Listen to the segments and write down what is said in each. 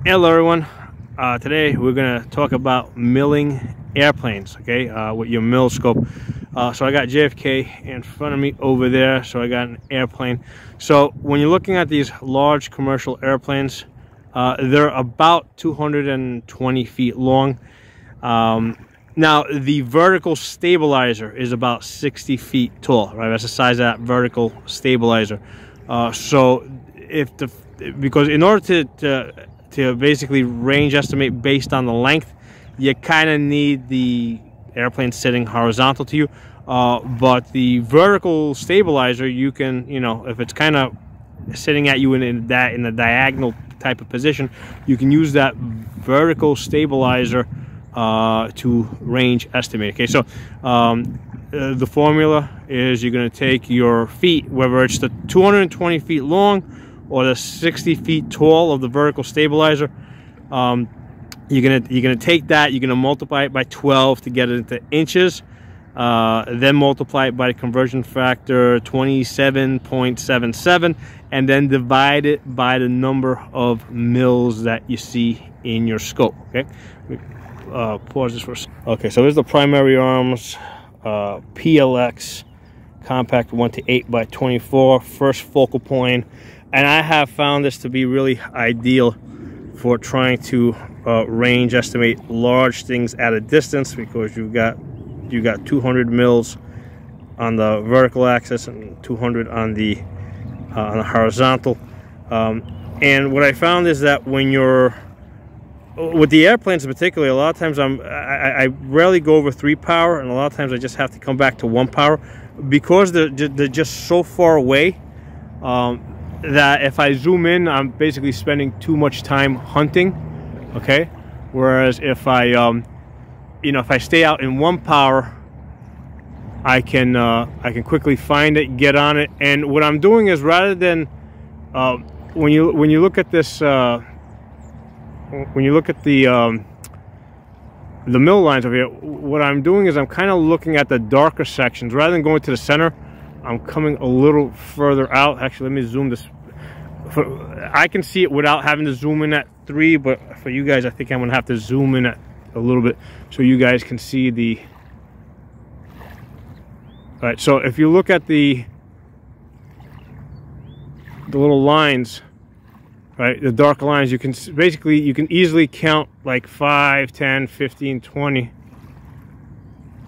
Hello everyone, today we're going to talk about milling airplanes, okay, with your mill scope. So I got JFK in front of me over there, so I got an airplane. So when you're looking at these large commercial airplanes, they're about 220 feet long. Now the vertical stabilizer is about 60 feet tall, right? That's the size of that vertical stabilizer. Because in order to basically range estimate based on the length, you kind of need the airplane sitting horizontal to you, but the vertical stabilizer, you can, if it's kind of sitting at you in a diagonal type of position, you can use that vertical stabilizer to range estimate. Okay, so the formula is you're going to take your feet, whether it's the 220 feet long or the 60 feet tall of the vertical stabilizer. You're gonna take that, you're gonna multiply it by 12 to get it into inches, then multiply it by the conversion factor 27.77, and then divide it by the number of mils that you see in your scope. Okay, pause this for a second. Okay, so there's the primary arms, PLX compact 1:8 by 24, first focal point. And I have found this to be really ideal for trying to range estimate large things at a distance, because you got 200 mils on the vertical axis and 200 on the horizontal. And what I found is that when you're with the airplanes in particular, a lot of times I rarely go over 3 power, and a lot of times I just have to come back to 1 power because they're just so far away. That if I zoom in, I'm basically spending too much time hunting, okay? Whereas if I, if I stay out in 1 power, I can quickly find it, get on it. And what I'm doing is, rather than when you look at this, when you look at the mill lines over here, what I'm doing is I'm kind of looking at the darker sections rather than going to the center. I'm coming a little further out. Actually, let me zoom this. I can see it without having to zoom in at 3, but for you guys, I think I'm gonna have to zoom in at a little bit so you guys can see the. All right, so if you look at the little lines, right, the dark lines, you can easily count like 5, 10, 15, 20.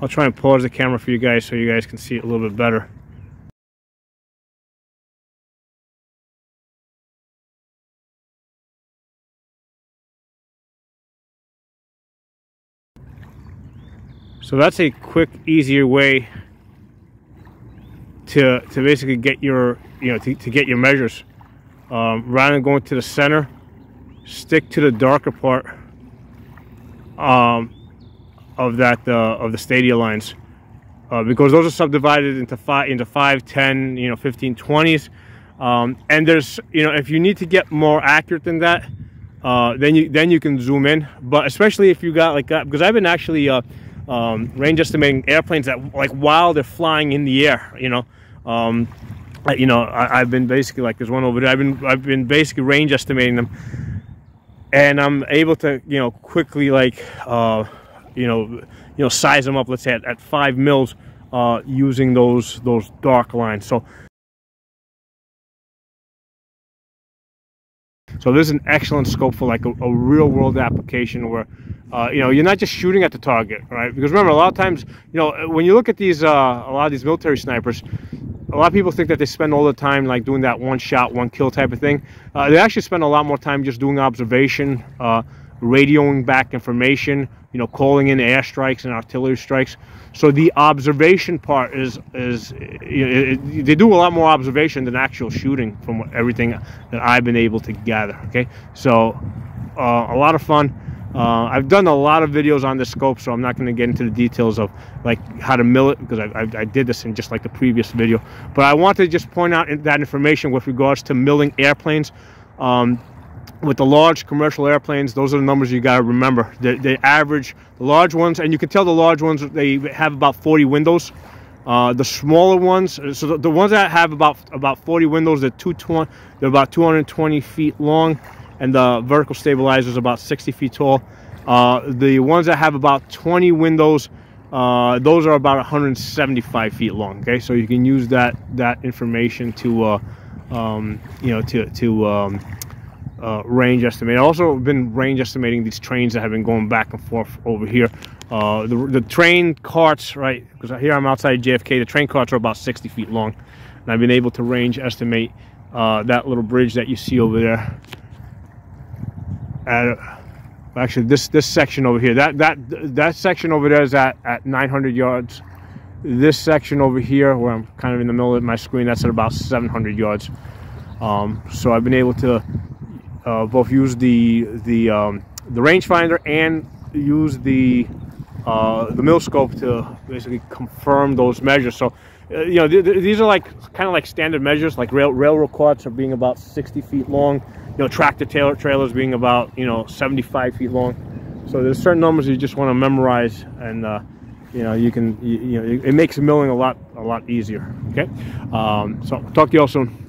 I'll try and pause the camera for you guys so you guys can see it a little bit better. So that's a quick, easier way to basically get your, to get your measures. Rather than going to the center, stick to the darker part of the stadia lines, because those are subdivided into 5, 10, 15, 20s. And there's, if you need to get more accurate than that, then you can zoom in. But especially if you got like that, because I've been actually range estimating airplanes that, like, while they're flying in the air, I've been basically, like, there's one over there, I've been basically range estimating them, and I'm able to quickly, like, size them up, let's say at 5 mils, using those dark lines. So this is an excellent scope for like a real world application where you're not just shooting at the target, right? Because remember, a lot of times, when you look at these a lot of these military snipers, a lot of people think that they spend all the time like doing that 1 shot, 1 kill type of thing. They actually spend a lot more time just doing observation, radioing back information, calling in airstrikes and artillery strikes. So the observation part is they do a lot more observation than actual shooting, from everything that I've been able to gather. Okay, so a lot of fun. I've done a lot of videos on this scope, so I'm not going to get into the details of like how to mill it, because I did this in just like the previous video. But I wanted to just point out that information with regards to milling airplanes. With the large commercial airplanes, those are the numbers you got to remember. They average, the large ones, and you can tell the large ones, they have about 40 windows. The smaller ones, so the ones that have about 40 windows, they're about 220 feet long, and the vertical stabilizer is about 60 feet tall. The ones that have about 20 windows, those are about 175 feet long. Okay, so you can use that information to range estimate. I've also been range estimating these trains that have been going back and forth over here. The train carts, right, because here I'm outside JFK, the train carts are about 60 feet long, and I've been able to range estimate that little bridge that you see over there. Actually, this section over here, that section over there is at 900 yards. This section over here, where I'm kind of in the middle of my screen, that's at about 700 yards. So I've been able to both use the rangefinder and use the mill scope to basically confirm those measures. So these are like kind of like standard measures, like railroad carts are being about 60 feet long. Tractor trailers being about 75 feet long. So there's certain numbers you just want to memorize, and it makes milling a lot easier. Okay, so talk to you all soon.